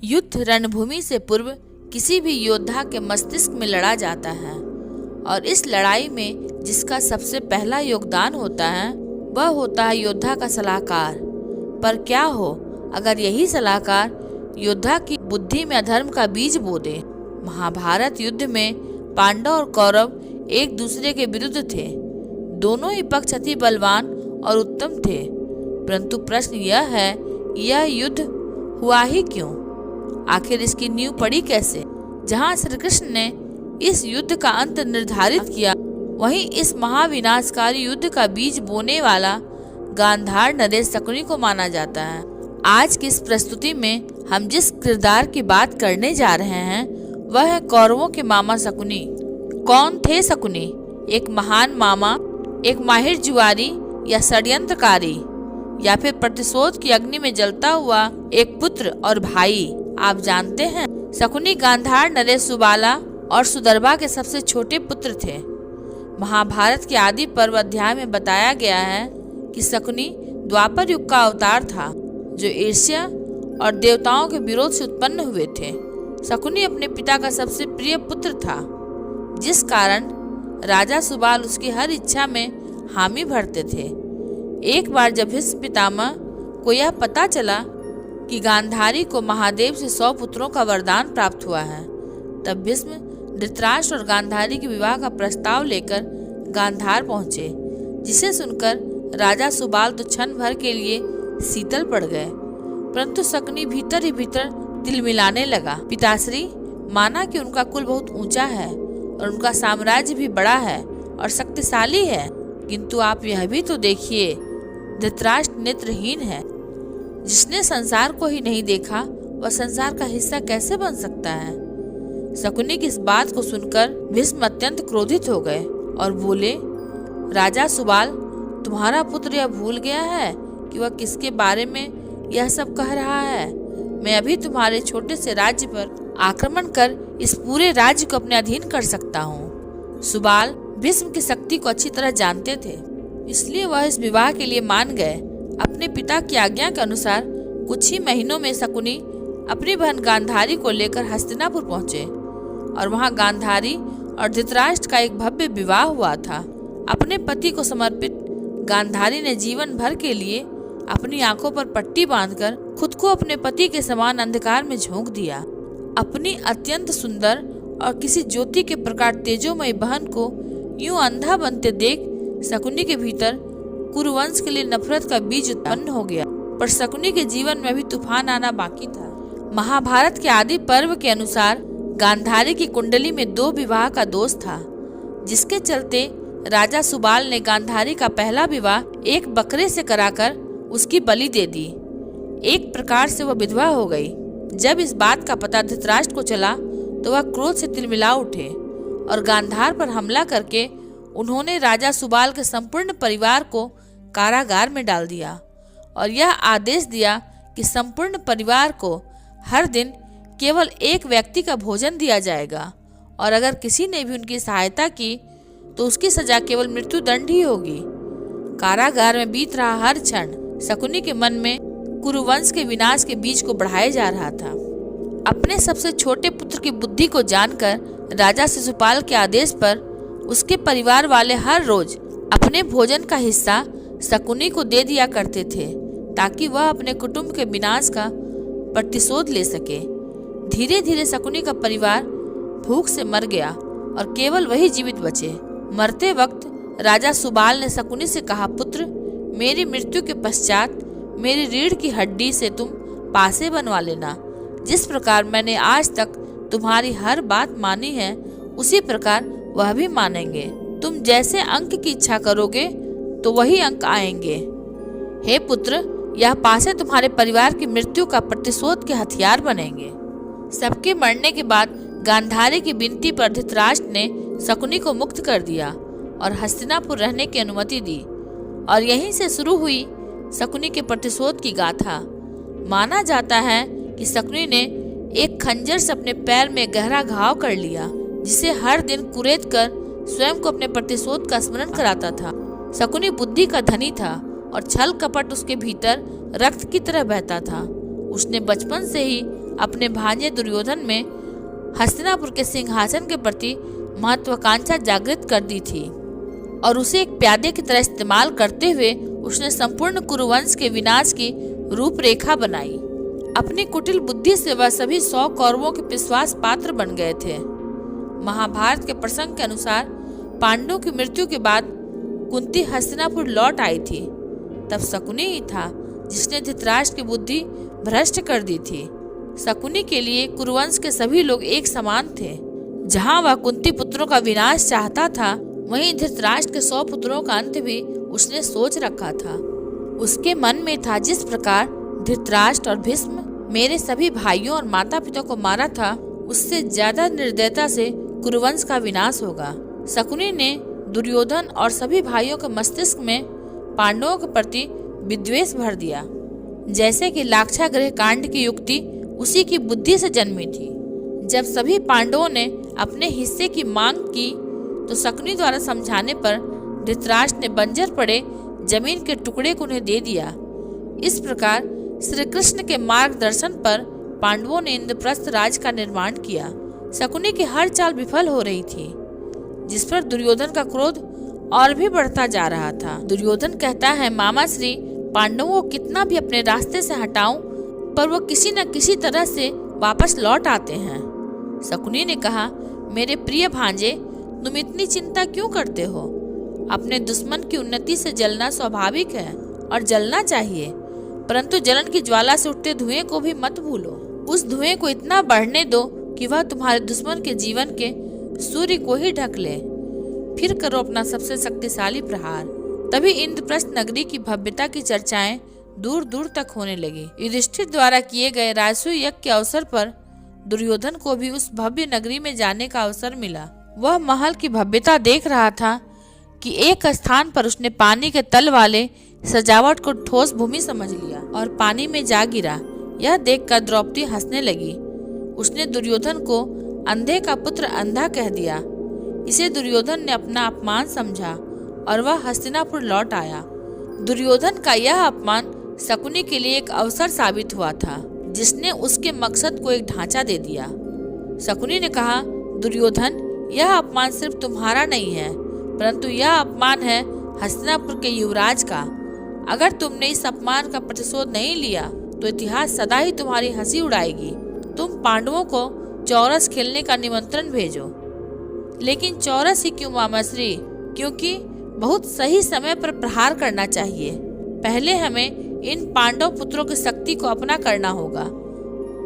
युद्ध रणभूमि से पूर्व किसी भी योद्धा के मस्तिष्क में लड़ा जाता है और इस लड़ाई में जिसका सबसे पहला योगदान होता है वह होता है योद्धा का सलाहकार। पर क्या हो अगर यही सलाहकार योद्धा की बुद्धि में अधर्म का बीज बो दे। महाभारत युद्ध में पांडव और कौरव एक दूसरे के विरुद्ध थे। दोनों ही पक्ष अति बलवान और उत्तम थे, परंतु प्रश्न यह है यह युद्ध हुआ ही क्यों? आखिर इसकी नींव पड़ी कैसे? जहाँ श्री कृष्ण ने इस युद्ध का अंत निर्धारित किया, वहीं इस महाविनाशकारी युद्ध का बीज बोने वाला गांधार नरेश शकुनी को माना जाता है। आज की इस प्रस्तुति में हम जिस किरदार की बात करने जा रहे हैं वह है कौरवों के मामा शकुनी। कौन थे शकुनी? एक महान मामा, एक माहिर जुआरी या षड्यंत्रकारी, या फिर प्रतिशोध की अग्नि में जलता हुआ एक पुत्र और भाई? आप जानते हैं शकुनी गांधार नरेश सुबाला और सुदर्भा के सबसे छोटे पुत्र थे। महाभारत के आदि पर्व अध्याय में बताया गया है कि शकुनी द्वापर युग का अवतार था जो ईर्ष्या और देवताओं के विरोध से उत्पन्न हुए थे। शकुनी अपने पिता का सबसे प्रिय पुत्र था, जिस कारण राजा सुबाल उसकी हर इच्छा में हामी भरते थे। एक बार जब भीष्म पितामह को यह पता चला कि गांधारी को महादेव से 100 पुत्रों का वरदान प्राप्त हुआ है, तब भीष्म धृतराष्ट्र और गांधारी के विवाह का प्रस्ताव लेकर गांधार पहुंचे, जिसे सुनकर राजा सुबाल तो क्षण भर के लिए शीतल पड़ गए, परंतु शकुनी भीतर ही भीतर तिलमिलाने लगा। पिताश्री, माना कि उनका कुल बहुत ऊंचा है और उनका साम्राज्य भी बड़ा है और शक्तिशाली है, किंतु आप यह भी तो देखिए, धृतराष्ट्र नेत्रहीन है। जिसने संसार को ही नहीं देखा वह संसार का हिस्सा कैसे बन सकता है? शकुनी की इस बात को सुनकर भीष्म अत्यंत क्रोधित हो गए और बोले, राजा सुबाल, तुम्हारा पुत्र यह भूल गया है कि वह किसके बारे में यह सब कह रहा है? मैं अभी तुम्हारे छोटे से राज्य पर आक्रमण कर इस पूरे राज्य को अपने अधीन कर सकता हूँ। सुबाल भीष्म की शक्ति को अच्छी तरह जानते थे, इसलिए वह इस विवाह के लिए मान गए। अपने पिता की आज्ञा के अनुसार कुछ ही महीनों में शकुनी अपनी बहन गांधारी को लेकर हस्तिनापुर पहुंचे और वहां गांधारी और धृतराष्ट्र का एक भव्य विवाह हुआ था। अपने पति को समर्पित गांधारी ने जीवन भर के लिए अपनी आंखों पर पट्टी बांधकर खुद को अपने पति के समान अंधकार में झोंक दिया। अपनी अत्यंत सुंदर और किसी ज्योति के प्रकार तेजोमयी बहन को यूं अंधा बनते देख शकुनी के भीतर कुरुवंश के लिए नफरत का बीज उत्पन्न हो गया। पर शकुनी के जीवन में भी तूफान आना बाकी था। महाभारत के आदि पर्व के अनुसार गांधारी की कुंडली में 2 विवाह का दोष था, जिसके चलते राजा सुबाल ने गांधारी का पहला विवाह एक बकरे से कराकर उसकी बलि दे दी। एक प्रकार से वह विधवा हो गई। जब इस बात का पता धृतराष्ट्र को चला तो वह क्रोध से तिलमिला उठे और गांधार पर हमला करके उन्होंने राजा सुबाल के संपूर्ण परिवार को कारागार में डाल दिया और यह आदेश दिया कि संपूर्ण परिवार को हर दिन केवल एक व्यक्ति का भोजन दिया जाएगा और अगर किसी ने भी उनकी सहायता की तो उसकी सजा केवल मृत्यु दंड ही होगी। कारागार में बीत रहा हर क्षण शकुनी के मन में कुरुवंश के विनाश के बीज को बढ़ाया जा रहा था। अपने सबसे छोटे पुत्र की बुद्धि को जानकर राजा शिशुपाल के आदेश पर उसके परिवार वाले हर रोज अपने भोजन का हिस्सा शकुनी को दे दिया करते थे, ताकि वह अपने कुटुंब के विनाश का प्रतिशोध ले सके। धीरे धीरे शकुनी का परिवार भूख से मर गया और केवल वही जीवित बचे। मरते वक्त राजा सुबाल ने शकुनी से कहा, पुत्र, मेरी मृत्यु के पश्चात मेरी रीढ़ की हड्डी से तुम पासे बनवा लेना। जिस प्रकार मैंने आज तक तुम्हारी हर बात मानी है, उसी प्रकार वह भी मानेंगे। तुम जैसे अंक की इच्छा करोगे तो वही अंक आएंगे। हे पुत्र, यह पासे तुम्हारे परिवार की मृत्यु का प्रतिशोध के हथियार बनेंगे। सबके मरने के बाद गांधारी की विनती पर धृतराष्ट्र ने शकुनी को मुक्त कर दिया और हस्तिनापुर रहने की अनुमति दी और यहीं से शुरू हुई शकुनी के प्रतिशोध की गाथा। माना जाता है कि शकुनी ने एक खंजर से अपने पैर में गहरा घाव कर लिया, जिसे हर दिन कुरेद कर स्वयं को अपने प्रतिशोध का स्मरण कराता था। शकुनी बुद्धि का धनी था और छल कपट उसके भीतर रक्त की तरह बहता था। उसने बचपन से ही अपने भांजे दुर्योधन में हस्तिनापुर के सिंहासन के प्रति महत्वाकांक्षा जागृत कर दी थी और उसे एक प्यादे की तरह इस्तेमाल करते हुए उसने संपूर्ण कुरुवंश के विनाश की रूपरेखा बनाई। अपनी कुटिल बुद्धि से वह सभी 100 कौरवों के विश्वास पात्र बन गए थे। महाभारत के प्रसंग के अनुसार पांडवों की मृत्यु के बाद कुंती हस्तिनापुर लौट आई थी। तब शकुनी ही था जिसने धृतराष्ट्र की बुद्धि भ्रष्ट कर दी थी। शकुनी के लिए कुरुवंश के सभी लोग एक समान थे। जहाँ वह कुंती पुत्रों का विनाश चाहता था, वहीं धृतराष्ट्र के 100 पुत्रों का अंत भी उसने सोच रखा था। उसके मन में था, जिस प्रकार धृतराष्ट्र और भीष्म मेरे सभी भाइयों और माता पिता को मारा था, उससे ज्यादा निर्दयता से कुरुवंश का विनाश होगा। शकुनी ने दुर्योधन और सभी भाइयों के मस्तिष्क में पांडवों के प्रति विद्वेष भर दिया। जैसे कि लाक्षागृह कांड की युक्ति उसी की बुद्धि से जन्मी थी। जब सभी पांडवों ने अपने हिस्से की मांग की तो शकुनी द्वारा समझाने पर धृतराष्ट्र ने बंजर पड़े जमीन के टुकड़े को उन्हें दे दिया। इस प्रकार श्री कृष्ण के मार्गदर्शन पर पांडवों ने इंद्रप्रस्थ राज का निर्माण किया। शकुनी की हर चाल विफल हो रही थी, जिस पर दुर्योधन का क्रोध और भी बढ़ता जा रहा था। दुर्योधन कहता है, मामा श्री पांडवों को कितना भी अपने रास्ते से हटाऊं, पर वो किसी न किसी तरह से वापस लौट आते हैं। शकुनी ने कहा, मेरे प्रिय भांजे, तुम इतनी चिंता क्यों करते हो? अपने दुश्मन की उन्नति से जलना स्वाभाविक है और जलना चाहिए, परंतु जलन की ज्वाला से उठते धुएं को भी मत भूलो। उस धुएं को इतना बढ़ने दो कि वह तुम्हारे दुश्मन के जीवन के सूर्य को ही ढक ले। फिर करो अपना सबसे शक्तिशाली प्रहार। तभी इंद्रप्रस्थ नगरी की भव्यता की चर्चाएं दूर दूर तक होने लगी। युधिष्ठिर द्वारा किए गए राजसूय यज्ञ के अवसर पर दुर्योधन को भी उस भव्य नगरी में जाने का अवसर मिला। वह महल की भव्यता देख रहा था कि एक स्थान पर उसने पानी के तल वाले सजावट को ठोस भूमि समझ लिया और पानी में जा गिरा। यह देखकर द्रौपदी हंसने लगी। उसने दुर्योधन को अंधे का पुत्र अंधा कह दिया। इसे दुर्योधन ने अपना अपमान समझा और वह हस्तिनापुर लौट आया। दुर्योधन का यह अपमान शकुनी के लिए एक अवसर साबित हुआ था, जिसने उसके मकसद को एक ढांचा दे दिया। शकुनी ने कहा, दुर्योधन, यह अपमान सिर्फ तुम्हारा नहीं है, परंतु यह अपमान है हस्तिनापुर के युवराज का। अगर तुमने इस अपमान का प्रतिशोध नहीं लिया तो इतिहास सदा ही तुम्हारी हंसी उड़ाएगी। तुम पांडवों को चौरस खेलने का निमंत्रण भेजो। लेकिन चौरस ही क्यों मामाश्री? क्योंकि बहुत सही समय पर प्रहार करना चाहिए। पहले हमें इन पांडव पुत्रों की शक्ति को अपना करना होगा,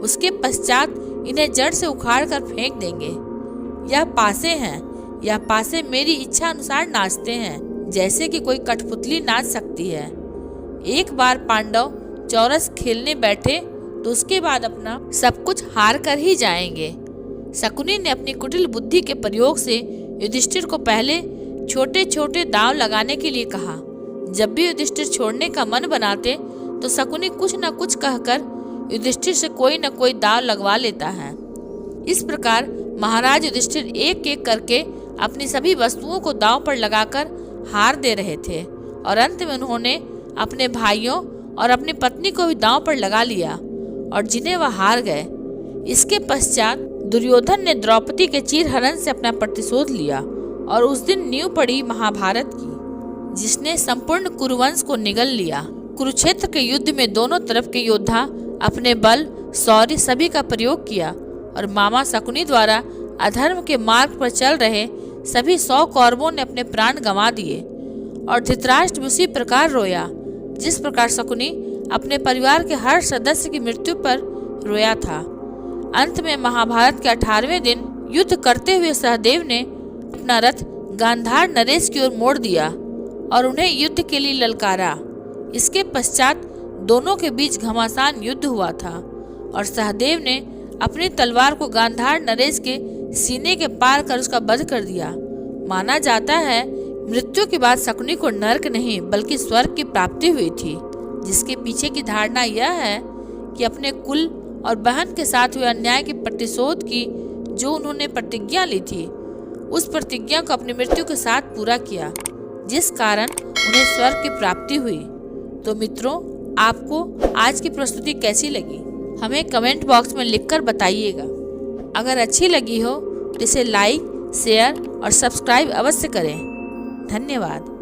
उसके पश्चात इन्हें जड़ से उखाड़ कर फेंक देंगे। यह पासे हैं, यह पासे मेरी इच्छा अनुसार नाचते हैं, जैसे कि कोई कठपुतली नाच सकती है। एक बार पांडव चौरस खेलने बैठे तो उसके बाद अपना सब कुछ हार कर ही जाएंगे। शकुनी ने अपनी कुटिल बुद्धि के प्रयोग से युधिष्ठिर को पहले छोटे छोटे दांव लगाने के लिए कहा। जब भी युधिष्ठिर छोड़ने का मन बनाते तो शकुनी कुछ न कुछ कहकर युधिष्ठिर से कोई न कोई दांव लगवा लेता है। इस प्रकार महाराज युधिष्ठिर एक एक करके अपनी सभी वस्तुओं को दांव पर लगाकर हार दे रहे थे और अंत में उन्होंने अपने भाइयों और अपनी पत्नी को भी दांव पर लगा लिया और जिन्हें वह हार गए। इसके पश्चात दुर्योधन ने द्रौपदी के चीरहरण से अपना प्रतिशोध लिया और उस दिन नींव पड़ी महाभारत की, जिसने संपूर्ण कुरुवंश को निगल लिया। कुरुक्षेत्र के युद्ध में दोनों तरफ के योद्धा अपने बल, शौर्य सभी का प्रयोग किया और मामा शकुनी द्वारा अधर्म के मार्ग पर चल रहे सभी 100 कौरवों ने अपने प्राण गंवा दिए और धृतराष्ट्र भी उसी प्रकार रोया जिस प्रकार शकुनी अपने परिवार के हर सदस्य की मृत्यु पर रोया था। अंत में महाभारत के 18वें दिन युद्ध करते हुए सहदेव ने अपना रथ गांधार नरेश की ओर मोड़ दिया और उन्हें युद्ध के लिए ललकारा। इसके पश्चात दोनों के बीच घमासान युद्ध हुआ था और सहदेव ने अपनी तलवार को गांधार नरेश के सीने के पार कर उसका वध कर दिया। माना जाता है मृत्यु के बाद शकुनी को नरक नहीं बल्कि स्वर्ग की प्राप्ति हुई थी, जिसके पीछे की धारणा यह है कि अपने कुल और बहन के साथ हुए अन्याय के प्रतिशोध की जो उन्होंने प्रतिज्ञा ली थी, उस प्रतिज्ञा को अपनी मृत्यु के साथ पूरा किया, जिस कारण उन्हें स्वर्ग की प्राप्ति हुई। तो मित्रों, आपको आज की प्रस्तुति कैसी लगी? हमें कमेंट बॉक्स में लिखकर बताइएगा। अगर अच्छी लगी हो तो इसे लाइक, शेयर और सब्सक्राइब अवश्य करें। धन्यवाद।